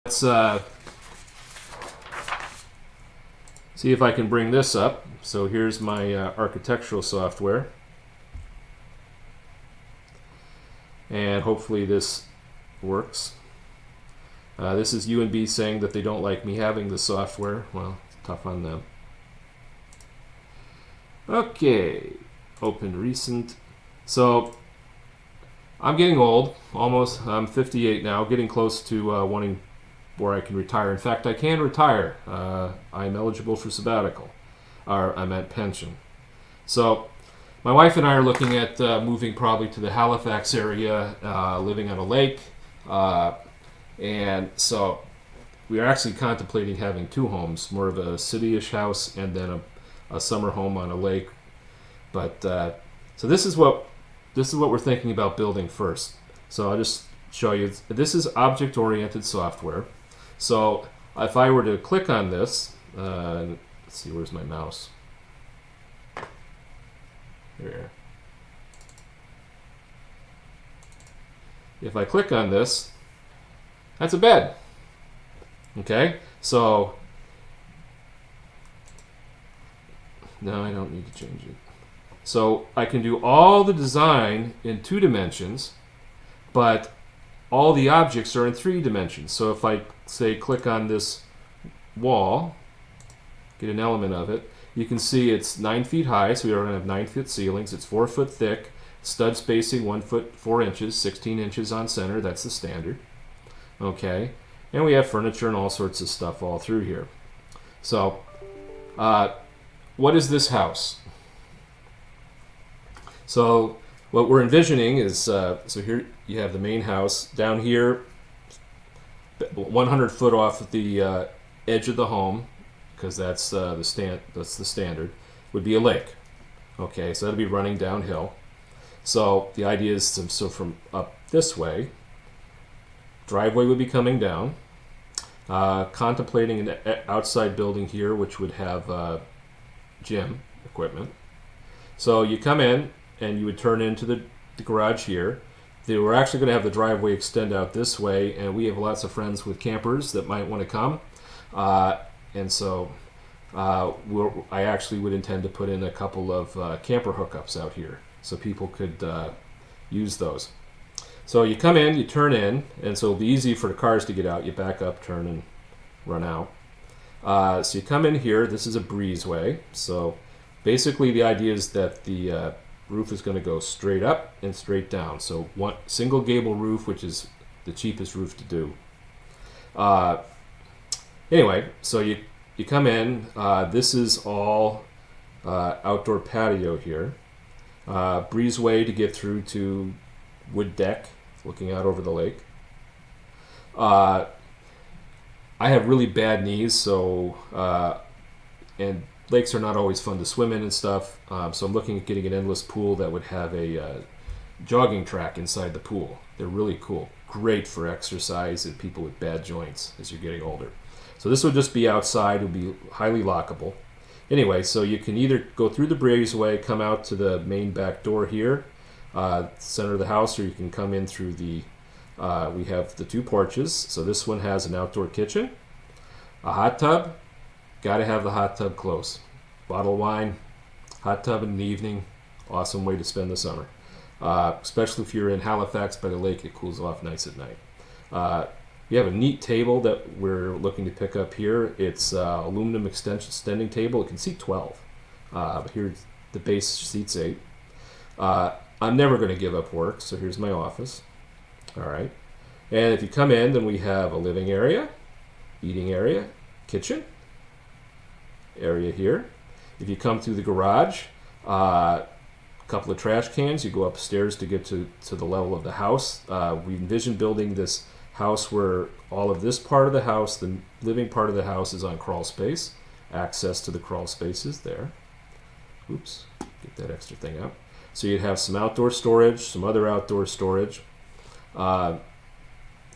Let's see if I can bring this up. So here's my architectural software. And hopefully this works. This is UNB saying that they don't like me having the software. Well, it's tough on them. Okay, open recent. So I'm getting old, almost. I'm 58 now, getting close to wanting where I can retire. In fact, I can retire. I'm eligible for sabbatical, or I'm at pension. So my wife and I are looking at moving probably to the Halifax area, living on a lake. And so we are actually contemplating having two homes, more of a city-ish house and then a summer home on a lake. But so this is what we're thinking about building first. So I'll just show you. This is object-oriented software. So if I were to click on this, let's see, where's my mouse? Here. If I click on this, that's a bed. Okay, so no, I don't need to change it. So I can do all the design in 2 dimensions, but all the objects are in 3 dimensions. So if I say click on this wall, get an element of it, you can see it's 9 feet high, so we are going to have 9-foot ceilings. It's 4 foot thick, stud spacing 1 foot 4 inches, 16 inches on center. That's the standard. Okay, and we have furniture and all sorts of stuff all through here. So what is this house? So what we're envisioning is, so here you have the main house. Down here, 100 foot off the edge of the home, because that's the standard, would be a lake. Okay, so that'll be running downhill. So the idea is so from up this way, driveway would be coming down. Contemplating an outside building here, which would have gym equipment. So you come in and you would turn into the garage here. We're actually going to have the driveway extend out this way, and we have lots of friends with campers that might want to come. And so I actually would intend to put in a couple of camper hookups out here so people could use those. So you come in, you turn in, and so it'll be easy for the cars to get out. You back up, turn, and run out. So you come in here. This is a breezeway. So basically the idea is that the roof is going to go straight up and straight down. So one single gable roof, which is the cheapest roof to do. Anyway, so you come in. This is all outdoor patio here. Breezeway to get through to wood deck, looking out over the lake. I have really bad knees, so and lakes are not always fun to swim in and stuff. So I'm looking at getting an endless pool that would have a jogging track inside the pool. They're really cool, great for exercise and people with bad joints as you're getting older. So this would just be outside. It would be highly lockable. Anyway, so you can either go through the breezeway, come out to the main back door here, center of the house, or you can come in through the, we have the 2 porches. So this one has an outdoor kitchen, a hot tub. Got to have the hot tub close. Bottle of wine, hot tub in the evening, awesome way to spend the summer. Especially if you're in Halifax by the lake, it cools off nice at night. We have a neat table that we're looking to pick up here. It's aluminum extending table. It can seat 12. But here the base seats 8. I'm never going to give up work, so here's my office. All right. And if you come in, then we have a living area, eating area, kitchen area here. If you come through the garage, a couple of trash cans. You go upstairs to get to the level of the house. We envision building this house where all of this part of the house, the living part of the house, is on crawl space. Access to the crawl space is there. Oops, get that extra thing out. So you'd have some outdoor storage, some other outdoor storage.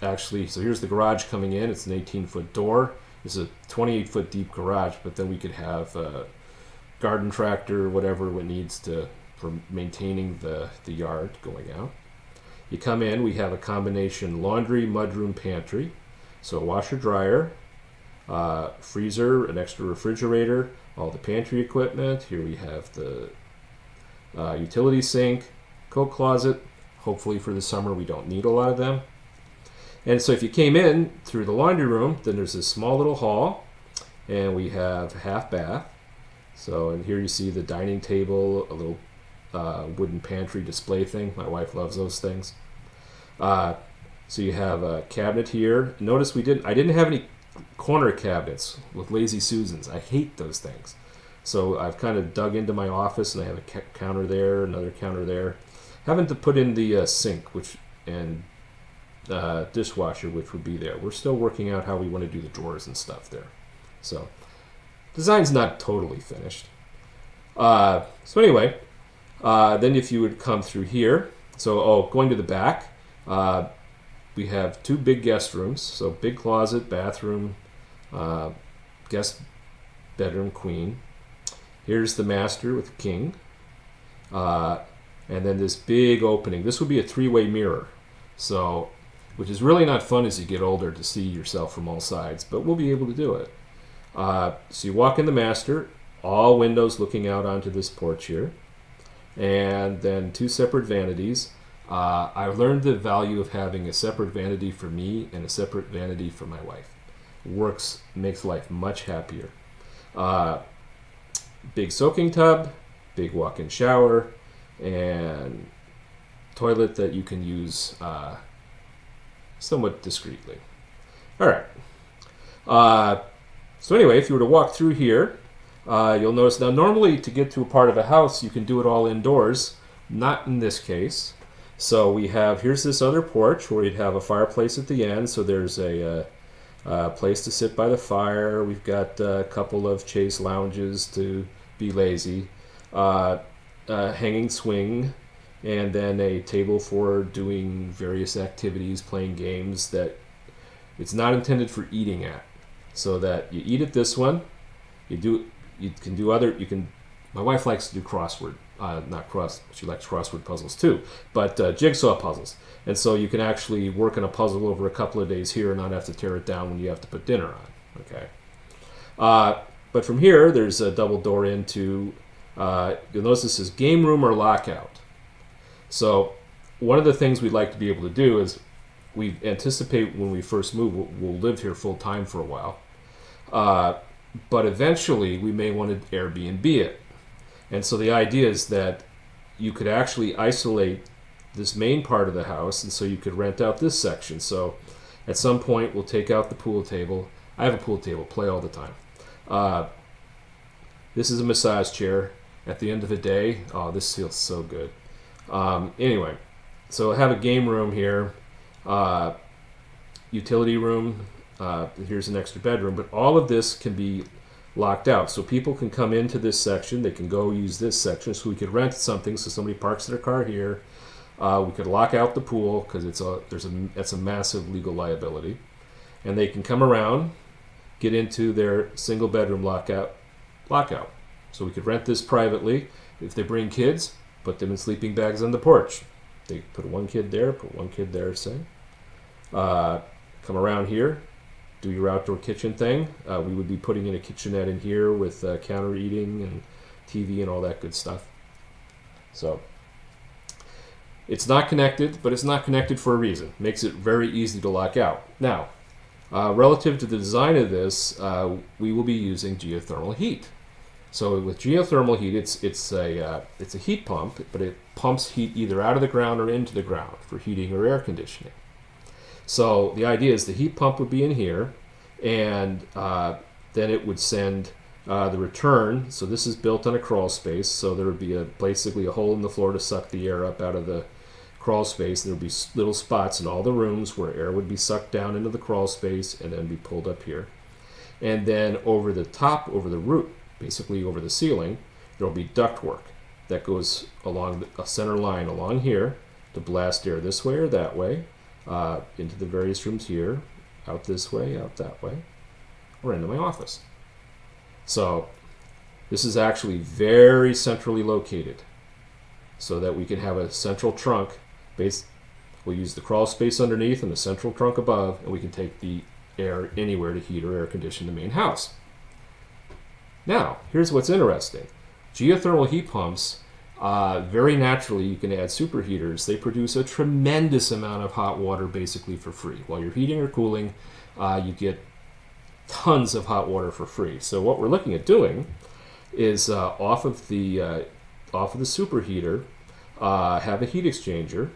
Actually, so here's the garage coming in. It's an 18-foot door. This is a 28-foot deep garage, but then we could have a garden tractor, whatever it needs for maintaining the yard going out. You come in, we have a combination laundry, mudroom, pantry. So washer, dryer, freezer, an extra refrigerator, all the pantry equipment. Here we have the utility sink, coat closet. Hopefully for the summer we don't need a lot of them. And so if you came in through the laundry room, then there's this small little hall, and we have a half bath. So, and here you see the dining table, a little wooden pantry display thing. My wife loves those things. So you have a cabinet here. Notice I didn't have any corner cabinets with lazy Susans. I hate those things. So I've kind of dug into my office, and I have a counter there, another counter there. Having to put in the sink, and dishwasher, which would be there. We're still working out how we want to do the drawers and stuff there. So design's not totally finished. So anyway, then if you would come through here, going to the back, we have two big guest rooms. So big closet, bathroom, guest bedroom, queen. Here's the master with the king. And then this big opening. This would be a three-way mirror. So, which is really not fun as you get older to see yourself from all sides, but we'll be able to do it. So you walk in the master, all windows looking out onto this porch here, and then two separate vanities. I learned the value of having a separate vanity for me and a separate vanity for my wife. Makes life much happier. Big soaking tub, big walk-in shower, and toilet that you can use somewhat discreetly. All right. So anyway, if you were to walk through here, you'll notice now normally to get to a part of a house, you can do it all indoors. Not in this case. So here's this other porch where you'd have a fireplace at the end. So there's a place to sit by the fire. We've got a couple of chaise lounges to be lazy. Hanging swing, and then a table for doing various activities, playing games that it's not intended for eating at. So that you eat at this one, my wife likes to do crossword, she likes crossword puzzles too, but jigsaw puzzles. And so you can actually work on a puzzle over a couple of days here and not have to tear it down when you have to put dinner on. Okay. But from here, there's a double door into, you'll notice this is game room or lockout. So one of the things we'd like to be able to do is we anticipate when we first move, we'll live here full time for a while. But eventually we may want to Airbnb it. And so the idea is that you could actually isolate this main part of the house, and so you could rent out this section. So at some point we'll take out the pool table. I have a pool table, play all the time. This is a massage chair. At the end of the day, this feels so good. Anyway, so I have a game room here, utility room, here's an extra bedroom, but all of this can be locked out. So people can come into this section, they can go use this section, so we could rent something, so somebody parks their car here. We could lock out the pool, because that's a massive legal liability. And they can come around, get into their single bedroom lockout. So we could rent this privately. If they bring kids, put them in sleeping bags on the porch. They put one kid there, put one kid there, say. Come around here, do your outdoor kitchen thing. We would be putting in a kitchenette in here with counter eating and TV and all that good stuff. So it's not connected, but it's not connected for a reason. Makes it very easy to lock out. Now, relative to the design of this, we will be using geothermal heat. So with geothermal heat, it's a heat pump, but it pumps heat either out of the ground or into the ground for heating or air conditioning. So the idea is the heat pump would be in here, and then it would send the return. So this is built on a crawl space, so there would be basically a hole in the floor to suck the air up out of the crawl space. There would be little spots in all the rooms where air would be sucked down into the crawl space and then be pulled up here. And then over the top, over the roof, basically over the ceiling, there will be ductwork that goes along a center line along here to blast air this way or that way, into the various rooms here, out this way, out that way, or into my office. So this is actually very centrally located so that we can have a central trunk. We'll use the crawl space underneath and the central trunk above, and we can take the air anywhere to heat or air condition the main house. Now, here's what's interesting. Geothermal heat pumps, very naturally, you can add superheaters. They produce a tremendous amount of hot water basically for free. While you're heating or cooling, you get tons of hot water for free. So what we're looking at doing is off of the superheater, have a heat exchanger,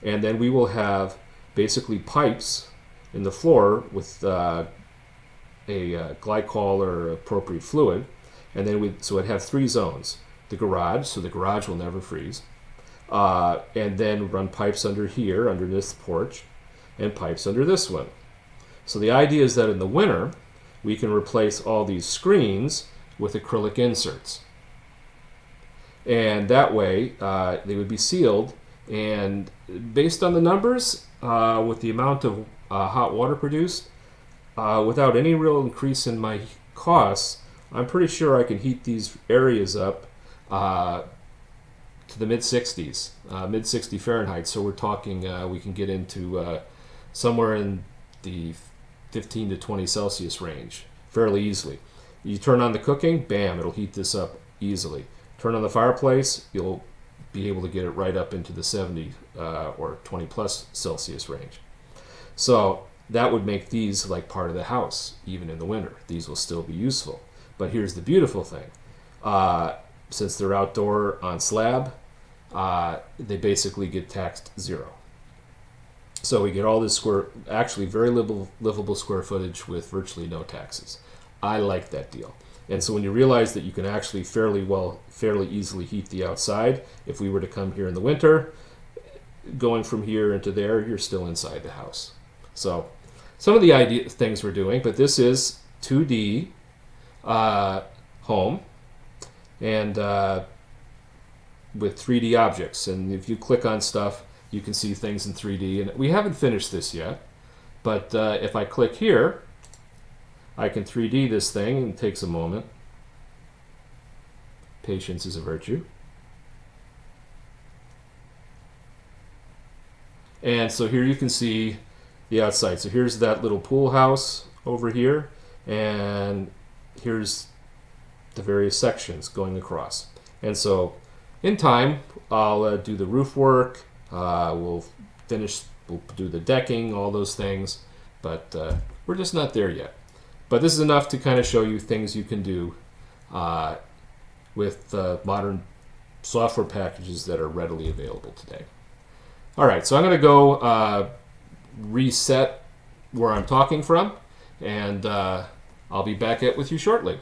and then we will have basically pipes in the floor with a glycol or appropriate fluid, and then so it'd have 3 zones. The garage, so the garage will never freeze, and then run pipes under here, under this porch, and pipes under this one. So the idea is that in the winter, we can replace all these screens with acrylic inserts. And that way, they would be sealed, and based on the numbers, with the amount of hot water produced, without any real increase in my costs, I'm pretty sure I can heat these areas up to the mid-60s, mid-60 Fahrenheit. So we're talking, we can get into somewhere in the 15 to 20 Celsius range fairly easily. You turn on the cooking, bam, it'll heat this up easily. Turn on the fireplace, you'll be able to get it right up into the 70 or 20 plus Celsius range. So that would make these like part of the house, even in the winter. These will still be useful. But here's the beautiful thing. Since they're outdoor on slab, they basically get taxed 0. So we get all this actually very livable square footage with virtually no taxes. I like that deal. And so when you realize that you can actually fairly easily heat the outside, if we were to come here in the winter, going from here into there, you're still inside the house. So some of the things we're doing, but this is 2D home, and with 3D objects. And if you click on stuff, you can see things in 3D. And we haven't finished this yet, but if I click here, I can 3D this thing, and it takes a moment. Patience is a virtue. And so here you can see the outside. So here's that little pool house over here, and here's the various sections going across. And so in time, I'll do the roof work, we'll do the decking, all those things, but we're just not there yet. But this is enough to kind of show you things you can do with modern software packages that are readily available today. All right, so I'm going to go reset where I'm talking from, and I'll be back with you shortly.